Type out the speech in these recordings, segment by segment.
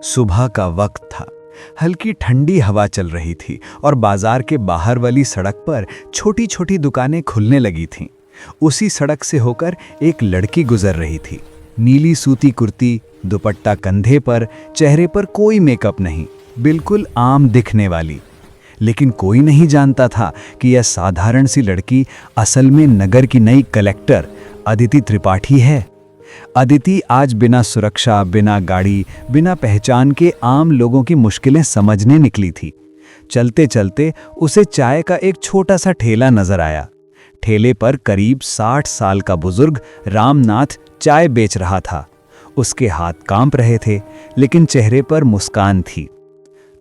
सुबह का वक्त था। हल्की ठंडी हवा चल रही थी और बाजार के बाहर वाली सड़क पर छोटी छोटी दुकानें खुलने लगी थीं। उसी सड़क से होकर एक लड़की गुजर रही थी। नीली सूती कुर्ती, दुपट्टा कंधे पर, चेहरे पर कोई मेकअप नहीं, बिल्कुल आम दिखने वाली। लेकिन कोई नहीं जानता था कि यह साधारण सी लड़की असल में नगर की नई कलेक्टर अदिति त्रिपाठी है। अदिति आज बिना सुरक्षा, बिना गाड़ी, बिना पहचान के आम लोगों की मुश्किलें समझने निकली थी। चलते चलते उसे चाय का एक छोटा सा ठेला नजर आया। ठेले पर करीब 60 साल का बुजुर्ग रामनाथ चाय बेच रहा था। उसके हाथ कांप रहे थे, लेकिन चेहरे पर मुस्कान थी।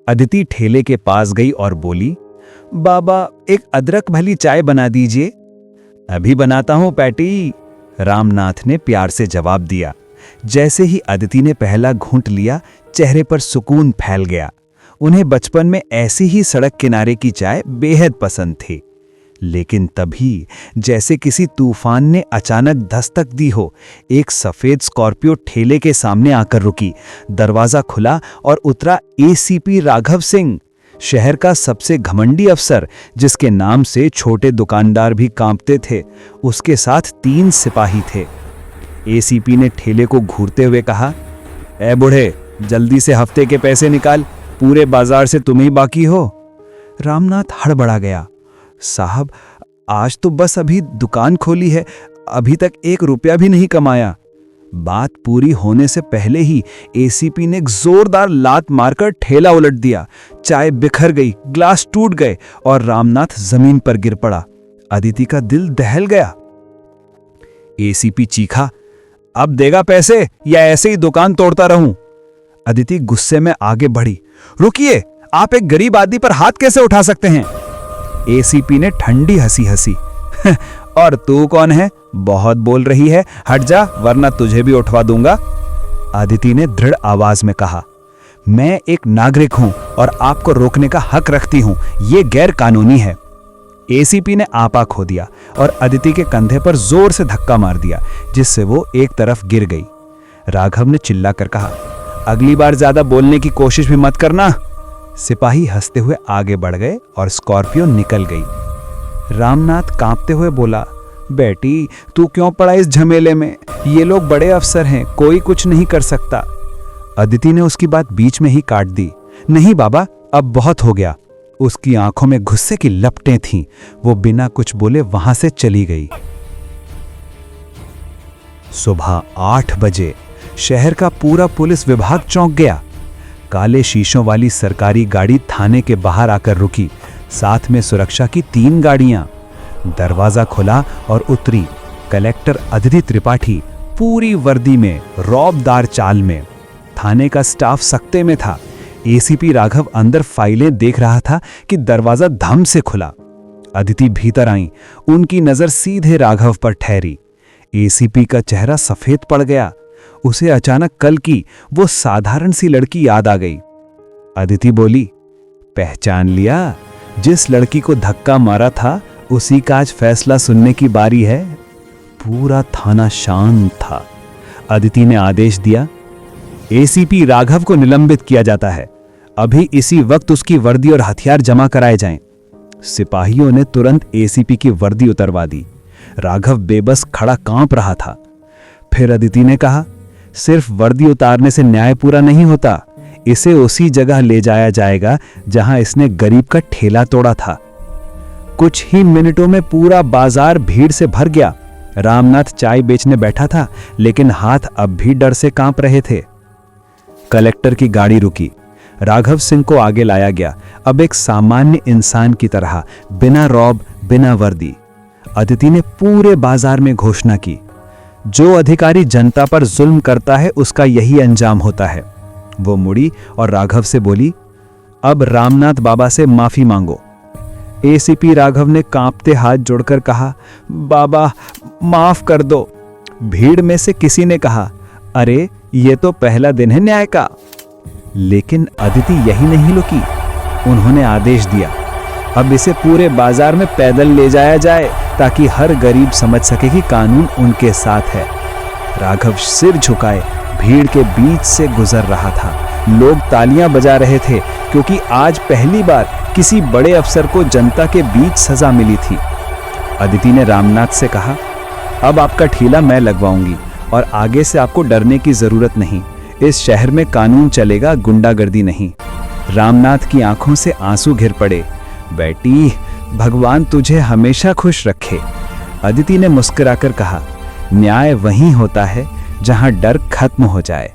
अदिति ठेले के पास गई और बोली, बाबा एक अदरक भली चाय बना दीजिए। अभी बनाता हूं पैटी, रामनाथ ने प्यार से जवाब दिया। जैसे ही अदिति ने पहला घूंट लिया, चेहरे पर सुकून फैल गया। उन्हें बचपन में ऐसी ही सड़क किनारे की चाय बेहद पसंद थी। लेकिन तभी जैसे किसी तूफान ने अचानक दस्तक दी हो, एक सफेद स्कॉर्पियो ठेले के सामने आकर रुकी। दरवाजा खुला और उतरा एसीपी राघव सिंह, शहर का सबसे घमंडी अफसर, जिसके नाम से छोटे दुकानदार भी कांपते थे। उसके साथ 3 सिपाही थे। एसीपी ने ठेले को घूरते हुए कहा, ए बूढ़े, जल्दी से हफ्ते के पैसे निकाल, पूरे बाजार से तुम ही बाकी हो। रामनाथ हड़बड़ा गया, साहब आज तो बस अभी दुकान खोली है, अभी तक 1 रुपया भी नहीं कमाया। बात पूरी होने से पहले ही एसीपी ने एक जोरदार लात मारकर ठेला उलट दिया। चाय बिखर गई, ग्लास टूट गए और रामनाथ जमीन पर गिर पड़ा। अदिति का दिल दहल गया। एसीपी चीखा, अब देगा पैसे या ऐसे ही दुकान तोड़ता रहूं? अदिति गुस्से में आगे बढ़ी, रुकिए, आप एक गरीब आदमी पर हाथ कैसे उठा सकते हैं? एसीपी ने ठंडी हंसी हंसी, और तू कौन है? बहुत बोल रही है, हट जा वरना तुझे भी उठवा दूंगा। अदिति ने दृढ़ आवाज में कहा, मैं एक नागरिक हूं और आपको रोकने का हक रखती हूं, यह गैर कानूनी है। एसीपी ने आपा खो दिया और अदिति के कंधे पर जोर से धक्का मार दिया, जिससे वो एक तरफ गिर गई। राघव ने चिल्लाकर कहा, अगली बार ज्यादा बोलने की कोशिश भी मत करना। सिपाही हंसते हुए आगे बढ़ गए और स्कॉर्पियो निकल गई। रामनाथ कांपते हुए बोला, बेटी तू क्यों पड़ा इस झमेले में? ये लोग बड़े अफसर हैं, कोई कुछ नहीं कर सकता। अदिति ने उसकी बात बीच में ही काट दी, नहीं बाबा, अब बहुत हो गया। उसकी आंखों में गुस्से की लपटें थीं। वो बिना कुछ बोले वहां से चली गई। सुबह 8 बजे शहर का पूरा पुलिस विभाग चौंक गया। काले शीशों वाली सरकारी गाड़ी थाने के बाहर आकर रुकी, साथ में सुरक्षा की 3 गाड़ियां। दरवाजा खुला और उतरी कलेक्टर अदिति त्रिपाठी, पूरी वर्दी में, रौबदार चाल में। थाने का स्टाफ सकते में था। एसीपी राघव अंदर फाइलें देख रहा था कि दरवाजा धम से खुला। अदिति भीतर आई, उनकी नजर सीधे राघव पर ठहरी। एसीपी का चेहरा सफेद पड़ गया। उसे अचानक कल की वो साधारण सी लड़की याद आ गई। अदिति बोली, पहचान लिया? जिस लड़की को धक्का मारा था उसी का आज फैसला सुनने की बारी है। पूरा थाना शांत था। अदिति ने आदेश दिया, एसीपी राघव को निलंबित किया जाता है। अभी इसी वक्त उसकी वर्दी और हथियार जमा कराए जाएं। सिपाहियों ने तुरंत एसीपी की वर्दी उतरवा दी। राघव बेबस खड़ा कांप रहा था। फिर अदिति ने कहा, सिर्फ वर्दी उतारने से न्याय पूरा नहीं होता, इसे उसी जगह ले जाया जाएगा जहां इसने गरीब का ठेला तोड़ा था। कुछ ही मिनटों में पूरा बाजार भीड़ से भर गया। रामनाथ चाय बेचने बैठा था, लेकिन हाथ अब भी डर से कांप रहे थे। कलेक्टर की गाड़ी रुकी। राघव सिंह को आगे लाया गया, अब एक सामान्य इंसान की तरह, बिना रौब, बिना वर्दी। अदिति ने पूरे बाजार में घोषणा की, जो अधिकारी जनता पर जुल्म करता है उसका यही अंजाम होता है। वो मुड़ी और राघव से बोली, अब रामनाथ बाबा से माफी मांगो। एसीपी राघव ने कांपते हाथ जोड़कर कहा, बाबा माफ कर दो। भीड़ में से किसी ने कहा, अरे ये तो पहला दिन है न्याय का। लेकिन अदिति यही नहीं रुकी। उन्होंने आदेश दिया, अब इसे पूरे बाजार में पैदल ले जाया जाए ताकि हर गरीब समझ सके कि कानून उनके साथ है। राघव सिर झुकाए भीड़ के बीच से गुजर रहा था। लोग तालियां बजा रहे थे क्योंकि आज पहली बार किसी बड़े अफसर को जनता के बीच सजा मिली थी। अदिति ने रामनाथ से कहा, अब आपका ठेला मैं लगवाऊंगी और आगे से आपको डरने की जरूरत नहीं। इस शहर में कानून चलेगा, गुंडागर्दी नहीं। रामनाथ की आंखों से आंसू घिर पड़े। बेटी, भगवान तुझे हमेशा खुश रखे। अदिति ने मुस्कुराकर कहा, न्याय वहीं होता है जहां डर खत्म हो जाए।